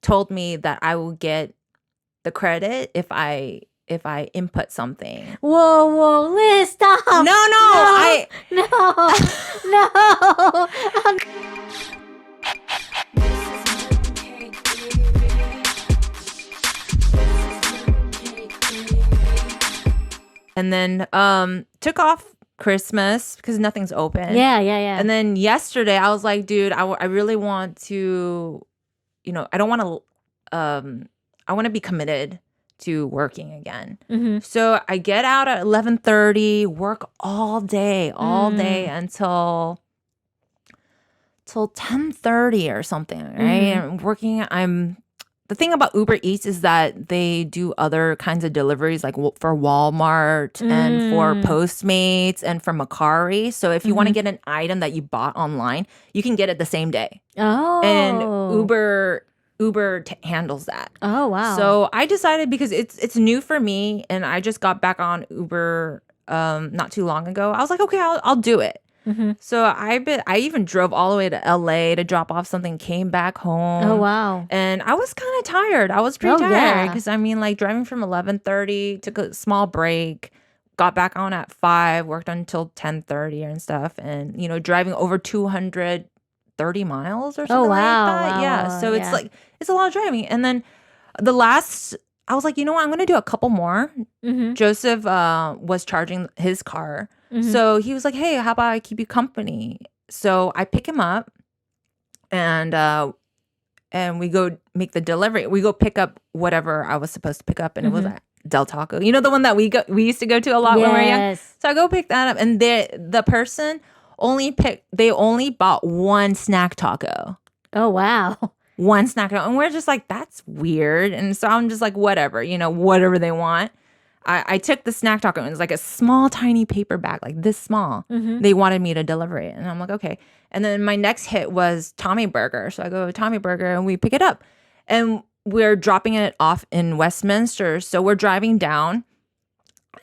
told me that I will get the credit if I input something. Whoa, Liz, stop. No, No. And then took off Christmas because nothing's open. Yeah. And then yesterday I was like, dude, I really want to, I don't want to, I want to be committed to working again. Mm-hmm. So I get out at 11:30, work all day until 10:30 or something, right? Mm-hmm. I'm the thing about Uber Eats is that they do other kinds of deliveries, like for Walmart and for Postmates and for Macari. So if you want to get an item that you bought online, you can get it the same day. Oh. And Uber handles that. Oh, wow. So I decided, because it's new for me and I just got back on Uber not too long ago. I was like, okay, I'll do it. Mm-hmm. So I even drove all the way to LA to drop off something, came back home. Oh, wow. And I was kind of tired. I was pretty tired because like driving from 11:30, took a small break, got back on at 5, worked until 10:30 and stuff, and driving over 230 miles or something like that. Wow, yeah. So it's like it's a lot of driving. And then I was like, you know what? I'm going to do a couple more. Mm-hmm. Joseph was charging his car. Mm-hmm. So he was like, hey, how about I keep you company? So I pick him up and we go make the delivery. We go pick up whatever I was supposed to pick up. And it was at Del Taco. You know, the one that we used to go to a lot when we were young? So I go pick that up. And the person only bought one snack taco. Oh, wow. One snack taco. And we're just like, that's weird. And so I'm just like, whatever, whatever they want. I took the snack taco and it was like a small, tiny paper bag, like this small. Mm-hmm. They wanted me to deliver it. And I'm like, okay. And then my next hit was Tommy Burger. So I go to Tommy Burger and we pick it up. And we're dropping it off in Westminster. So we're driving down.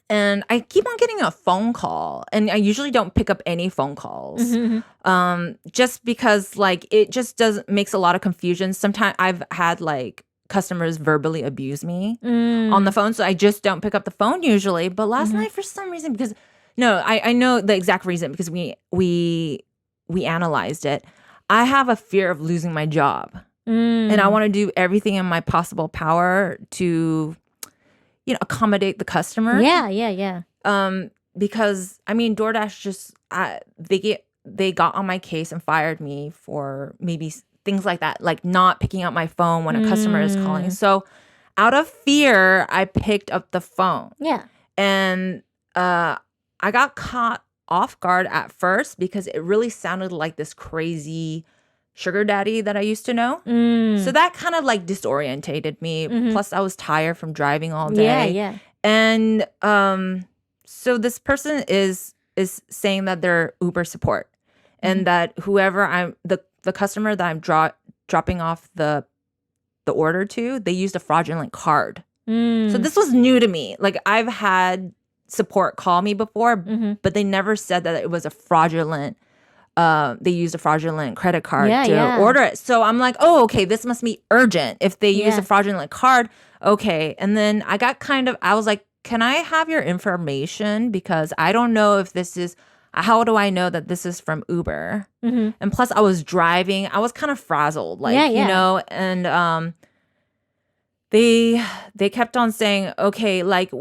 And I keep on getting a phone call. And I usually don't pick up any phone calls. Mm-hmm. Just because like it just makes a lot of confusion. Sometimes I've had like customers verbally abuse me on the phone, so I just don't pick up the phone usually. But last night, for some reason, because I know the exact reason, because we analyzed it. I have a fear of losing my job, and I want to do everything in my possible power to accommodate the customer. Yeah. Because I mean, DoorDash just they got on my case and fired me for maybe things like that, like not picking up my phone when a customer is calling. So out of fear, I picked up the phone. Yeah. And I got caught off guard at first because it really sounded like this crazy sugar daddy that I used to know. So that kind of like disorientated me. Plus I was tired from driving all day. Yeah. And so this person is saying that they're Uber support and that whoever the customer that I'm dropping off the order to, they used a fraudulent card. So this was new to me. Like I've had support call me before, but they never said that it was a fraudulent. They used a fraudulent credit card to order it. So I'm like, oh, okay, this must be urgent. If they use a fraudulent card, okay. And then I was like, can I have your information? Because I don't know if this is. How do I know that this is from Uber? And plus, I was driving. I was kind of frazzled, and they kept on saying, okay, like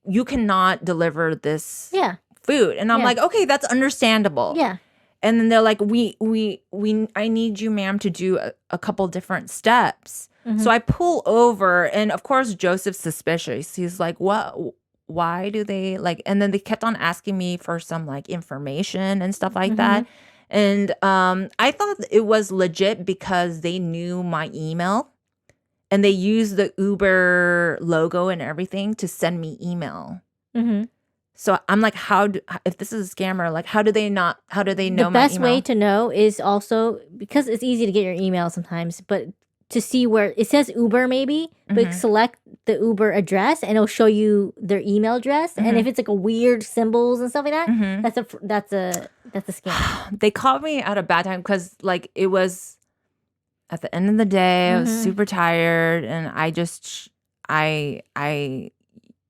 you cannot deliver this food, and I'm like, okay, that's understandable. Yeah. And then they're like, I need you, ma'am, to do a couple different steps. So I pull over, and of course, Joseph's suspicious. He's like, what? Why do they like? And then they kept on asking me for some like information and stuff like that. And I thought it was legit because they knew my email and they used the Uber logo and everything to send me email. So I'm like, if this is a scammer, like how do they know my email? The best way to know is also, because it's easy to get your email sometimes, but to see where it says Uber maybe, but select the Uber address and it'll show you their email address. And if it's like a weird symbols and stuff like that, that's a scam. They called me at a bad time because like it was at the end of the day, I was super tired, and I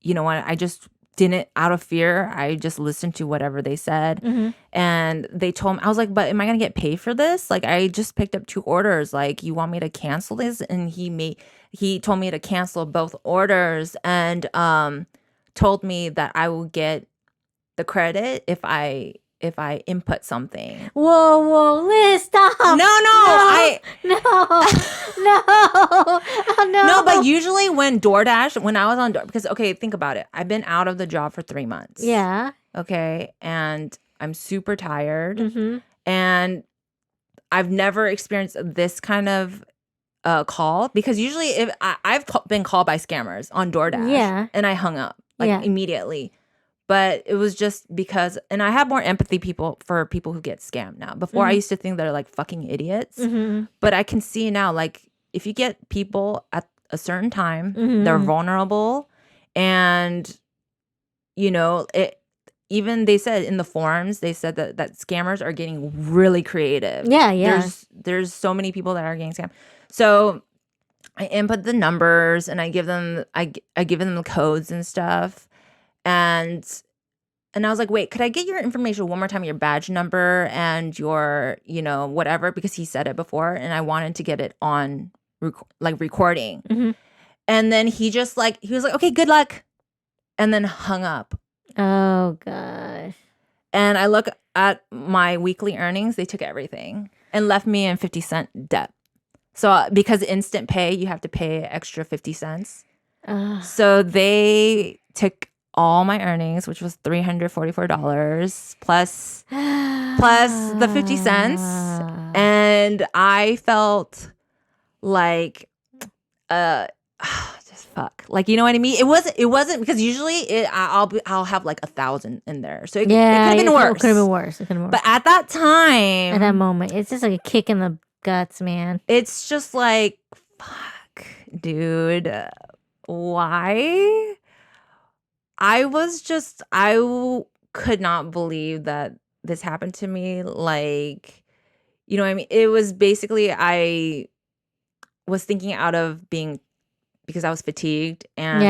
you know what, I just didn't, out of fear, I just listened to whatever they said. And they told me, I was like, but am I gonna get paid for this? Like, I just picked up 2 orders. Like, you want me to cancel this? And he told me to cancel both orders, and told me that I will get the credit if I input something. Whoa, Liz, stop. No, but usually when I was on DoorDash, because, okay, think about it. I've been out of the job for 3 months. Yeah. Okay. And I'm super tired. And I've never experienced this kind of call, because usually if I've been called by scammers on DoorDash. Yeah. And I hung up immediately. But it was just because, and I have more empathy for people who get scammed now. Before, I used to think they're like fucking idiots. But I can see now, like, if you get people at a certain time, they're vulnerable. And, you know, even they said in the forums, they said that scammers are getting really creative. Yeah. There's so many people that are getting scammed. So I input the numbers, and I give them the codes and stuff. And I was like, wait, could I get your information one more time, your badge number and your, you know, whatever, because he said it before, and I wanted to get it on recording. And then he was like, okay, good luck, and then hung up. Oh gosh. And I look at my weekly earnings, they took everything and left me in 50-cent debt. So because instant pay, you have to pay extra 50 cents. So they took all my earnings, which was $344 plus the 50 cents. And I felt like just fuck. Like, you know what I mean? It wasn't because usually I'll have like 1,000 in there. So it could have been worse. It could have been worse. But at that time, at that moment, it's just like a kick in the guts, man. It's just like, fuck, dude. Why? I could not believe that this happened to me. Like, you know what I mean? It was basically, I was thinking because I was fatigued, and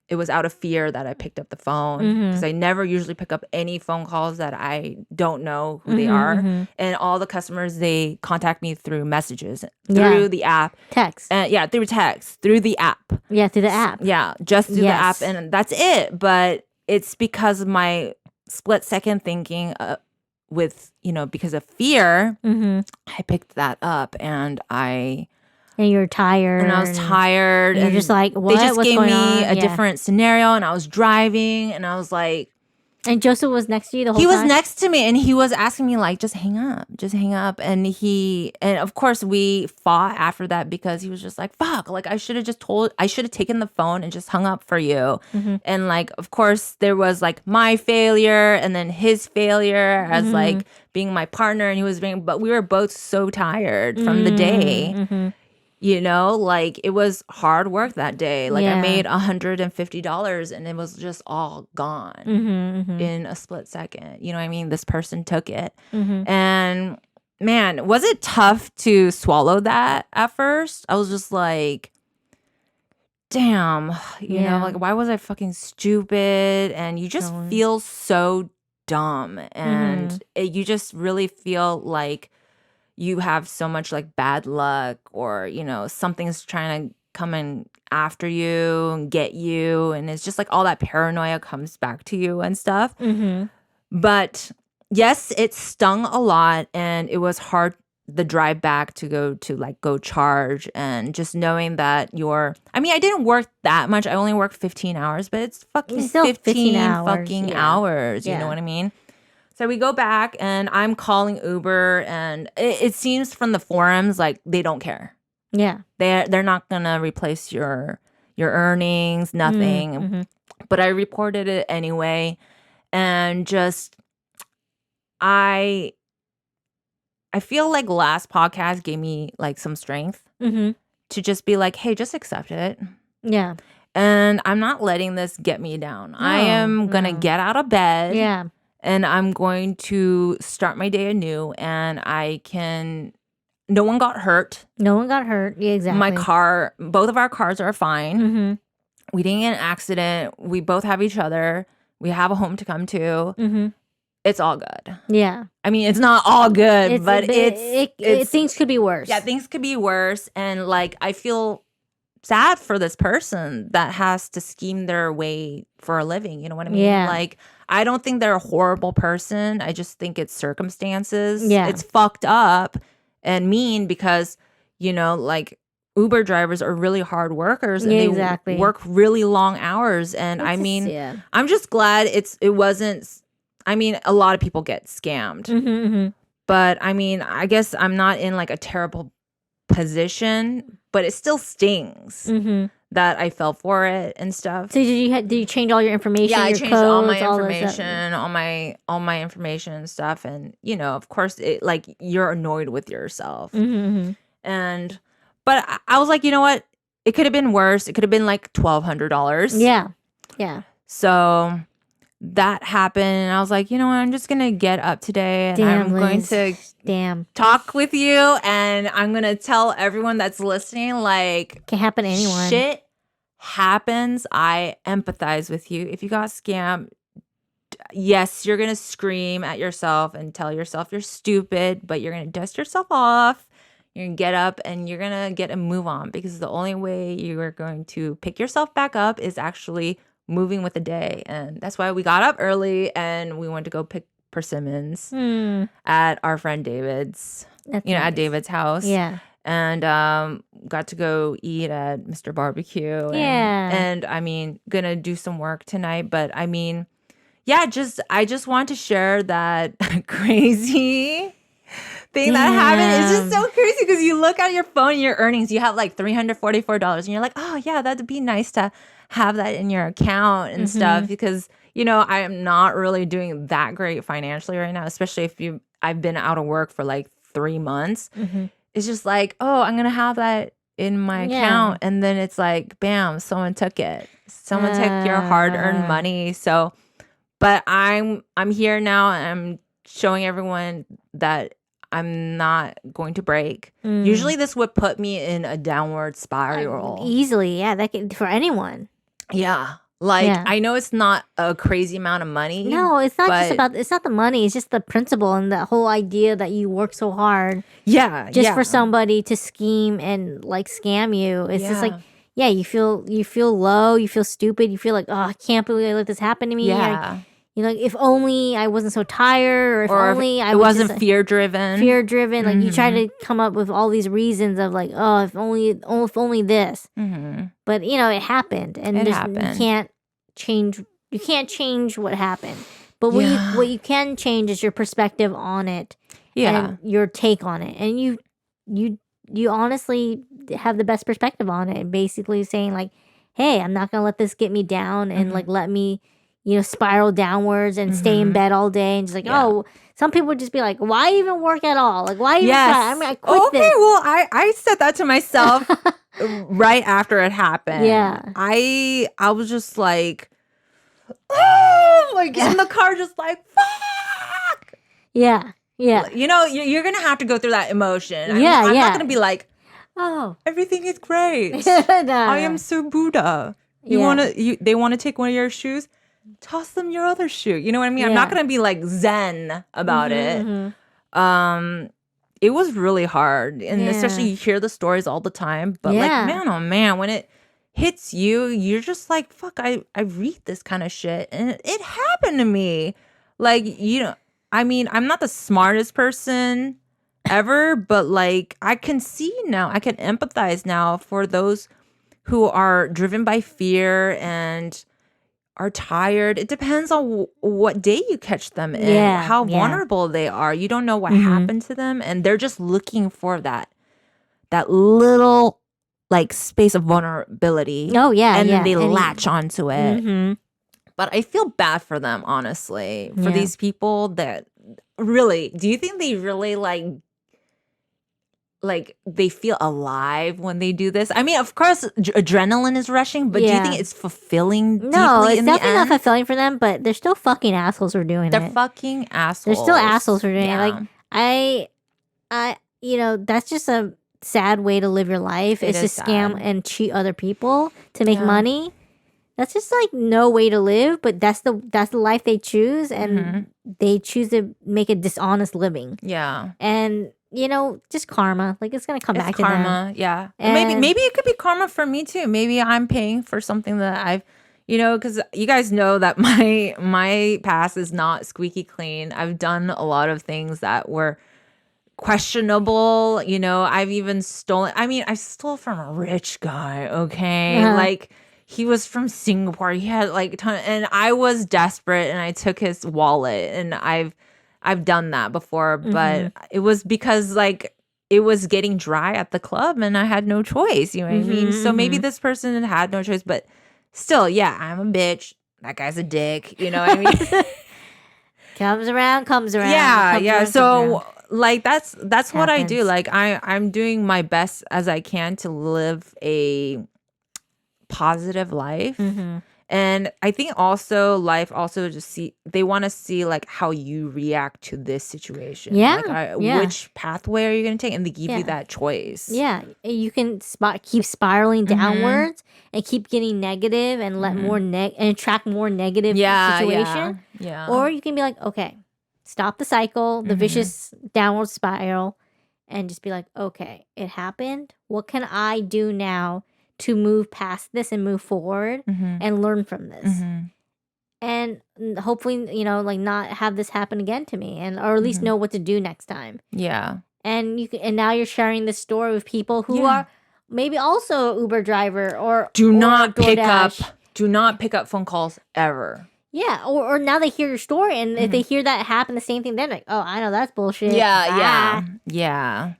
it was out of fear that I picked up the phone, because I never usually pick up any phone calls that I don't know who they are. And all the customers, they contact me through messages, through the app. Text. Through text, through the app. Yeah, through the app. Yeah, just through the app, and that's it. But it's because of my split-second thinking with, you know, because of fear, I picked that up, and you were tired. And I was tired. And you're just like, what? They just What's gave going me on? a different scenario, and I was driving, and I was like... And Joseph was next to you the whole time? He was next to me, and he was asking me, like, just hang up. And of course, we fought after that, because he was just like, fuck, like, I should have taken the phone and just hung up for you. And, like, of course, there was, like, my failure, and then his failure as, like, being my partner, and but we were both so tired from the day. You know, like, it was hard work that day. Like, I made $150, and it was just all gone in a split second. You know what I mean? This person took it. And man, was it tough to swallow that at first? I was just like, damn, you know, like, why was I fucking stupid? And you just feel so dumb. And you just really feel like you have so much, like, bad luck, or, you know, something's trying to come in after you and get you. And it's just like all that paranoia comes back to you and stuff. But yes, it stung a lot, and it was hard, the drive back to go charge, and just knowing that I didn't work that much. I only worked 15 hours, but it's fucking 15 fucking hours. You know what I mean? So we go back, and I'm calling Uber, and it seems from the forums like they don't care. Yeah, they're not gonna replace your earnings, nothing. But I reported it anyway, and just I feel like last podcast gave me, like, some strength to just be like, hey, just accept it. Yeah, and I'm not letting this get me down. I am gonna get out of bed. Yeah. And I'm going to start my day anew, and I can no one got hurt. No one got hurt. Yeah, exactly. Both of our cars are fine. Mm-hmm. We didn't get in an accident. We both have each other. We have a home to come to. Mm-hmm. It's all good. Yeah. I mean, it's not all good, but it's things could be worse. Yeah, things could be worse. And like, I feel sad for this person that has to scheme their way for a living. You know what I mean? Yeah. Like, I don't think they're a horrible person. I just think it's circumstances. Yeah. It's fucked up and mean because, you know, like Uber drivers are really hard workers and they work really long hours. And I'm just glad it wasn't. I mean, a lot of people get scammed. Mm-hmm, mm-hmm. But I mean, I guess I'm not in like a terrible position, but it still stings that I fell for it and stuff. So did you change all your information? Yeah, I your changed codes, all my information, all my information and stuff. And you know, of course, like you're annoyed with yourself. Mm-hmm. But I was like, you know what? It could have been worse. It could have been like $1,200. Yeah, yeah. So that happened, and I was like, you know what? I'm just gonna get up today, and I'm going to talk with you, and I'm gonna tell everyone that's listening, like, can happen to anyone. Shit happens. I empathize with you. If you got scammed, yes, you're gonna scream at yourself and tell yourself you're stupid, but you're gonna dust yourself off. You're gonna get up and you're gonna get a move on, because the only way you are going to pick yourself back up is actually moving with the day. And that's why we got up early and we went to go pick persimmons at our friend David's, at David's house. Yeah. And got to go eat at Mr. Barbecue. And I mean, gonna do some work tonight. But I mean, yeah, I just want to share that crazy thing that happened. It's just so crazy because you look at your phone, your earnings, you have like $344, and you're like, oh yeah, that'd be nice to have that in your account and stuff, because you know, I am not really doing that great financially right now, especially if I've been out of work for like 3 months. It's just like, oh, I'm gonna have that in my account, and then it's like, bam, someone took it. Someone took your hard-earned money. So, but I'm here now, and I'm showing everyone that I'm not going to break. Usually this would put me in a downward spiral. Easily, yeah. That could, for anyone. Yeah. Like, I know it's not a crazy amount of money. No, it's not just about, it's not the money. It's just the principle and the whole idea that you work so hard. Yeah. Just for somebody to scheme and like scam you. It's just like, yeah, you feel low. You feel stupid. You feel like, oh, I can't believe I let this happen to me. Yeah. Like, you know, if only I wasn't so tired, or if only I wasn't fear driven. Fear driven, like you try to come up with all these reasons of like, oh, if only this. But you know, it happened, and you can't change. You can't change what happened. But what you can change is your perspective on it, and your take on it, and you honestly have the best perspective on it. Basically, saying like, hey, I'm not gonna let this get me down, and like let me, you know, spiral downwards and stay in bed all day, and just like, oh, some people would just be like, why even work at all? Like, why even try? I mean, I quit this. Well, I said that to myself right after it happened. Yeah. I was just like, oh, like in the car, just like, fuck. Yeah. Yeah. You know, you're going to have to go through that emotion. I'm not going to be like, oh, everything is great. I am so Buddha. They want to take one of your shoes? Toss them your other shoe. You know what I mean? I'm not going to be like zen about it. It was really hard. And especially you hear the stories all the time. But like, man, oh man, when it hits you, you're just like, fuck, I read this kind of shit. And it happened to me. Like, you know, I mean, I'm not the smartest person ever, but like, I can see now, I can empathize now for those who are driven by fear and are tired. It depends on what day you catch them in, how vulnerable they are. You don't know what happened to them, and they're just looking for that little like space of vulnerability. Oh yeah, and then they latch onto it. But I feel bad for them, honestly, for these people that really. Do you think they really like they feel alive when they do this? I mean, of course, adrenaline is rushing, but do you think it's fulfilling? No, it's in definitely the not end? fulfilling for them. But they're still fucking assholes for doing it. They're fucking assholes. They're still assholes for doing it. Like that's just a sad way to live your life. It It's is to scam sad. and cheat other people to make Yeah. money. That's just like no way to live, but that's the life they choose, and Mm-hmm. they choose to make a dishonest living. Yeah. And just karma. Like it's gonna come It's back to them. karma. Yeah. And- Maybe it could be karma for me too. Maybe I'm paying for something that I've, because you guys know that my past is not squeaky clean. I've done a lot of things that were questionable. I've even stolen. I mean, I stole from a rich guy. Okay, Uh-huh. like he was from Singapore. He had like a ton, and I was desperate, and I took his wallet, and I've done that before, but it was because like it was getting dry at the club, and I had no choice. You know what I mean? So maybe this person had no choice, but still, yeah, I'm a bitch. That guy's a dick. You know what I mean? comes around. Yeah, comes yeah. around, So like that's what I do. Happens. Like I'm doing my best as I can to live a positive life. Mhm. And I think also life also they want to see like how you react to this situation. Yeah, Like yeah. which pathway are you going to take? And they give Yeah. you that choice. Yeah, you can keep spiraling downwards and keep getting negative and let more and attract more negative situation. Yeah. Or you can be like, okay, stop the cycle, the vicious downward spiral, and just be like, okay, it happened. What can I do now to move past this and move forward and learn from this? And hopefully, like not have this happen again to me, or at least know what to do next time. Yeah. And now you're sharing this story with people who are maybe also an Uber driver or Do not DoorDash. pick up phone calls ever. Yeah, or now they hear your story, and if they hear that happen, the same thing, they're like, oh, I know that's bullshit. Yeah.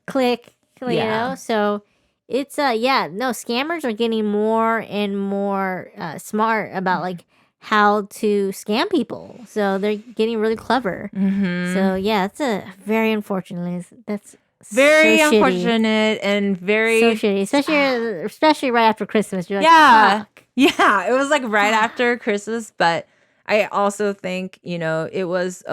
Click, Yeah. So it's scammers are getting more and more smart about like how to scam people. So they're getting really clever. So yeah, it's a very unfortunate. That's Very so shitty. unfortunate and very So shitty, especially right after Christmas. You're like, Yeah. fuck. Yeah, it was like right after Christmas, but I also think, it was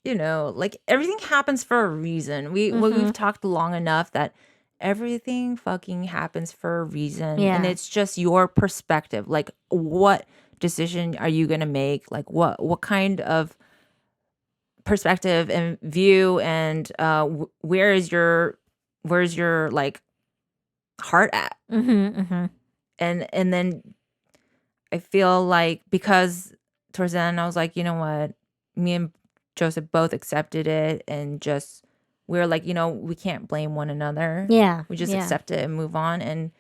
like everything happens for a reason. We've talked long enough that everything fucking happens for a reason. Yeah. And it's just your perspective. Like what decision are you going to make? Like what kind of perspective and view and where's your like heart at? And then I feel like because towards the end I was like, you know what, me and Joseph both accepted it and just we were like, we can't blame one another. Yeah, We just accept it and move on. And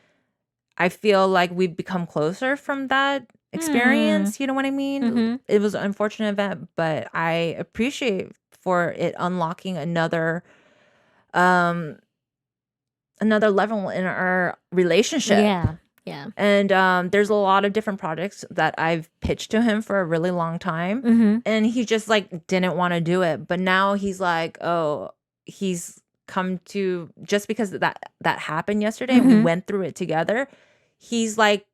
I feel like we've become closer from that experience. You know what I mean? It was an unfortunate event, but I appreciate for it unlocking another level in our relationship. Yeah. And there's a lot of different projects that I've pitched to him for a really long time. And he just like didn't want to do it. But now he's like, oh, he's come to, just because that happened yesterday and we went through it together, he's like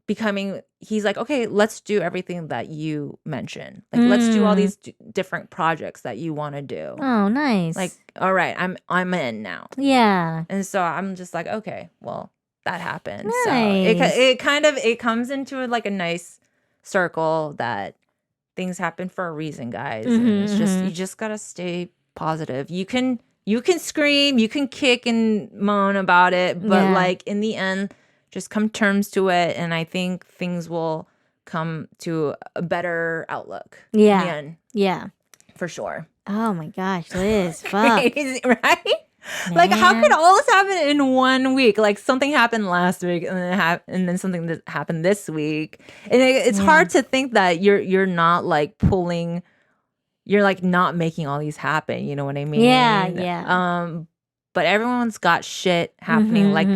okay, let's do everything that you mentioned. Like let's do all these different projects that you want to do. Oh, nice. Like, all right, I'm in now. Yeah. And so I'm just like, okay, well, that happened. Nice. So it comes into like a nice circle that things happen for a reason, guys. And it's just you just gotta stay positive. You can scream, you can kick and moan about it, but like in the end, just come terms to it, and I think things will come to a better outlook. Yeah. In the end, Yeah. for sure. Oh my gosh, Liz, fuck. Crazy, right? Like, how could all this happen in 1 week? Like, something happened last week, and then something that happened this week, and it's hard to think that you're not like pulling, you're like not making all these happen. You know what I mean? Yeah. But everyone's got shit happening. Like,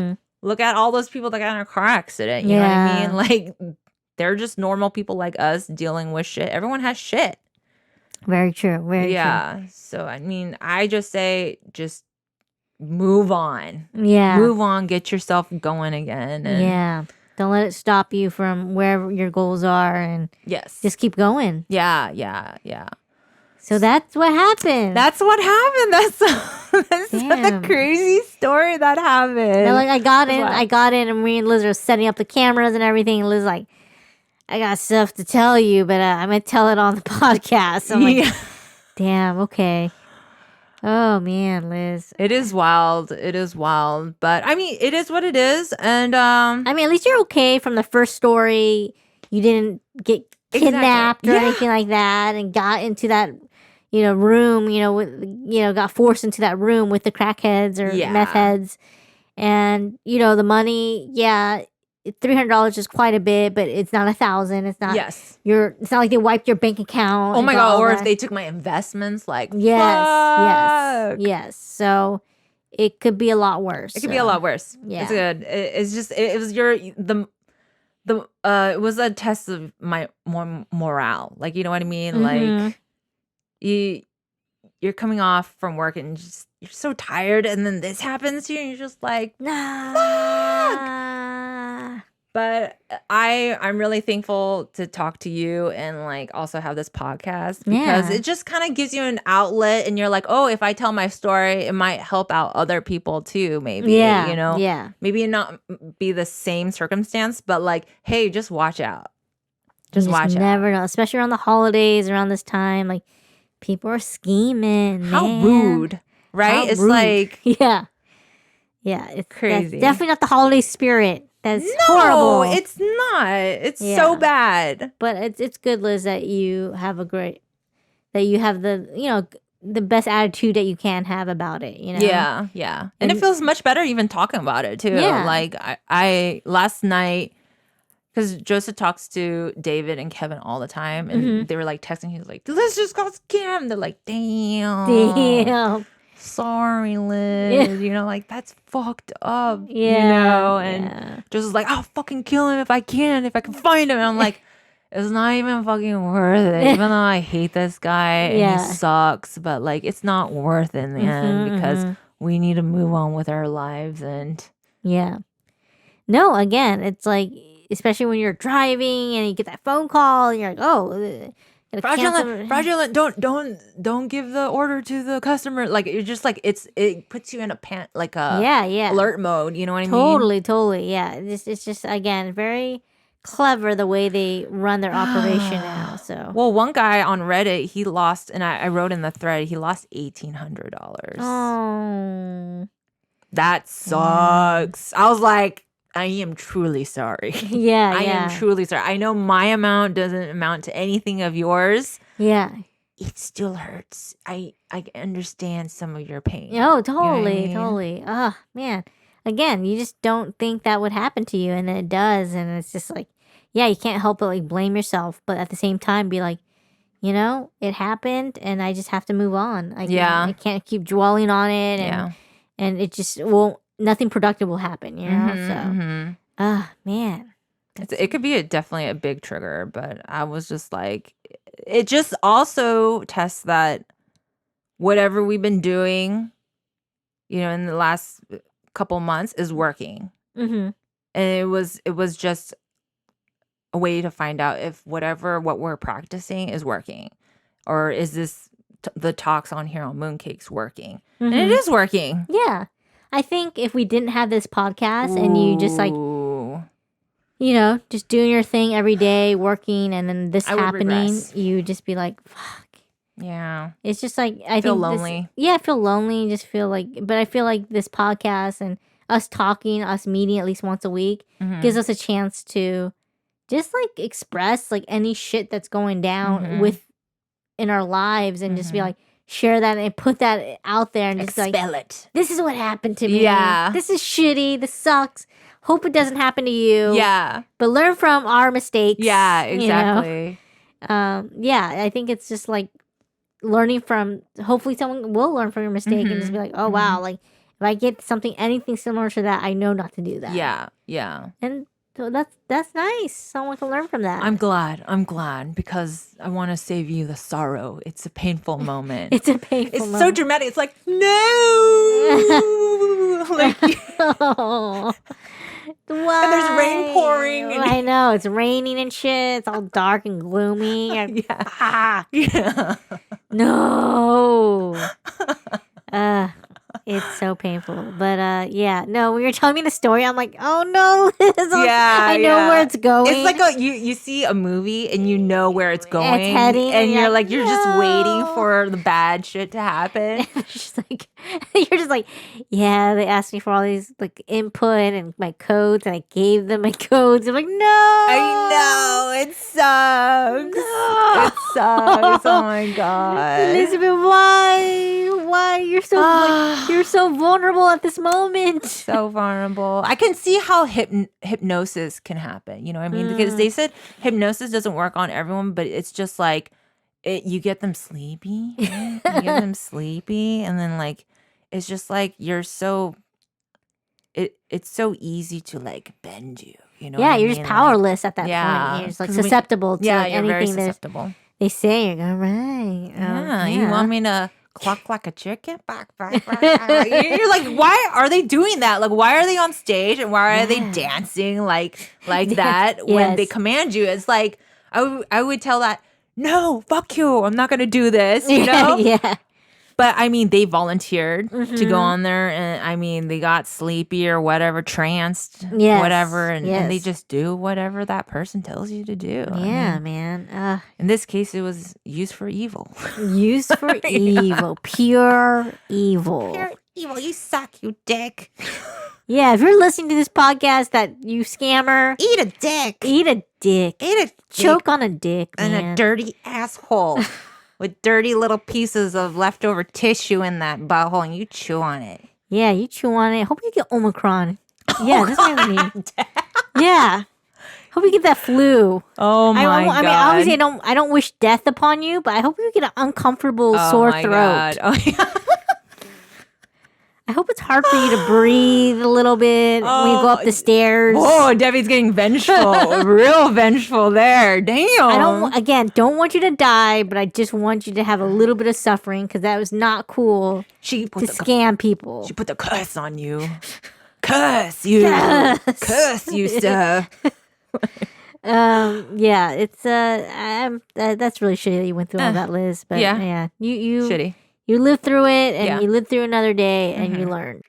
look at all those people that got in a car accident. You know what I mean? Like, they're just normal people like us dealing with shit. Everyone has shit. Very true. Very true. Yeah. So I mean, I just say just move on. Yeah. Move on, get yourself going again. And Yeah. Don't let it stop you from wherever your goals are, and yes. just keep going. Yeah. So that's what happened. That's what happened. That's the crazy story that happened. And like I got in, and me and Liz are setting up the cameras and everything. And Liz like, I got stuff to tell you, but I'm gonna tell it on the podcast. So I'm like, damn, okay. Oh man, Liz. It is wild. But I mean, it is what it is. And I mean, at least you're okay from the first story. You didn't get kidnapped or anything like that, and got into that, room. Got forced into that room with the crackheads or meth heads, and the money. Yeah, $300 is quite a bit, but it's not 1,000. It's not. Yes. It's not like they wiped your bank account. Oh my god! Or if they took my investments, like yes. So it could be a lot worse. It could be a lot worse. Yeah, it's good. It's just it was it was a test of my morale. Like, you know what I mean? Mm-hmm. Like you're coming off from work and you're so tired, and then this happens to you, and you're just like, fuck. But I'm really thankful to talk to you and like also have this podcast, because it just kind of gives you an outlet, and you're like, oh, if I tell my story, it might help out other people too, maybe. Yeah. Maybe not be the same circumstance, but like, hey, just watch out. Just watch out. Never know, especially around the holidays, around this time, like people are scheming. How rude, right? It's like, yeah, it's crazy. That's definitely not the holiday spirit. That's horrible. It's not. It's so bad. But it's good, Liz, that you have the the best attitude that you can have about it. Yeah. And it feels much better even talking about it too. Yeah. Like I last night, because Joseph talks to David and Kevin all the time, and they were like texting. He was like, "Let's just go scam." They're like, "Damn. Sorry, Liz." Like, that's fucked up. And just like, I'll fucking kill him if I can find him. And I'm like, it's not even fucking worth it. Even though I hate this guy and he sucks, but like, it's not worth it in the end, because we need to move on with our lives. And no, again, it's like, especially when you're driving and you get that phone call and you're like, oh, fraudulent, don't give the order to the customer. Like, you're just like, it puts you in a alert mode, you know what I mean? Totally. Yeah, it's just, again, very clever the way they run their operation now. So, well, one guy on Reddit, he lost, and I wrote in the thread, he lost $1,800. Oh, that sucks. I was like, I am truly sorry. I am truly sorry. I know my amount doesn't amount to anything of yours. Yeah. It still hurts. I understand some of your pain. Oh, totally. Oh, man. Again, you just don't think that would happen to you, and then it does, and it's just like, you can't help but like blame yourself, but at the same time be like, it happened, and I just have to move on. I can't keep dwelling on it, and it just won't. Nothing productive will happen, So, man, it could be definitely a big trigger. But I was just like, it just also tests that whatever we've been doing, in the last couple months is working, and it was just a way to find out if what we're practicing is working, or is this the talks on here on Mooncakes working, and it is working. Yeah. I think if we didn't have this podcast and you just like, just doing your thing every day, working, and then this happening, you just be like, fuck. Yeah. It's just like, I feel lonely. I feel lonely. Just feel like, but I feel like this podcast and us talking, us meeting at least once a week gives us a chance to just like express like any shit that's going down in our lives, and just be like, share that and put that out there, and just like, spell it. This is what happened to me. Yeah. This is shitty. This sucks. Hope it doesn't happen to you. Yeah. But learn from our mistakes. Yeah, exactly. I think it's just like learning from, hopefully someone will learn from your mistake and just be like, oh wow, like if I get anything similar to that, I know not to do that. Yeah. And so that's nice. Someone can learn from that. I'm glad, because I want to save you the sorrow. It's a painful moment. It's a painful moment. It's so dramatic. It's like, no. Like, why? And there's rain pouring. And I know. It's raining and shit. It's all dark and gloomy. Yeah. No. It's so painful. But yeah, no, when you're telling me the story, I'm like, oh no, Liz, I know where it's going. It's like you see a movie and you know where it's going. It's heading, and you're like, you're just waiting for the bad shit to happen. You're just like, yeah, they asked me for all these like input and my codes, and I gave them my codes. I'm like, no. I know. It sucks. No. It sucks. Oh my God. Elizabeth, why? Why? You're so vulnerable at this moment. So vulnerable. I can see how hypnosis can happen. You know what I mean? Because they said hypnosis doesn't work on everyone, but it's just like you get them sleepy. Right? You get them sleepy, and then like it's just like you're so. It's so easy to like bend you. You know? Yeah, you're just powerless at that point. You're just like susceptible to like, you're anything very susceptible. They say. You're going, right. Yeah, you want me to cluck like a chicken? You're like, why are they doing that? Like, why are they on stage and why are they dancing like that when they command you? It's like I would tell that, no, fuck you, I'm not gonna do this. You know? Yeah. But I mean, they volunteered to go on there, and I mean, they got sleepy or whatever, tranced, whatever, and they just do whatever that person tells you to do. Yeah, man. In this case, it was used for evil. Used for evil. Pure evil. Pure evil. You suck, you dick. Yeah, if you're listening to this podcast, that you scammer, eat a dick. Eat a dick. Eat a dick. Choke on a dick, man. And a dirty asshole. With dirty little pieces of leftover tissue in that butthole, and you chew on it. Yeah, you chew on it. Hope you get Omicron. Yeah, that's what I mean. Yeah. Hope you get that flu. Oh my God. I mean, obviously, I don't wish death upon you, but I hope you get an uncomfortable sore throat. God. Oh my God. I hope it's hard for you to breathe a little bit when you go up the stairs. Whoa, Debbie's getting vengeful. Real vengeful there. Damn. Don't want you to die, but I just want you to have a little bit of suffering because that was not cool to scam people. She put the curse on you. Curse you. Curse you, sir. Yeah, it's that's really shitty that you went through all that, Liz. But yeah, you shitty. You lived through it, and you lived through another day, and you learned.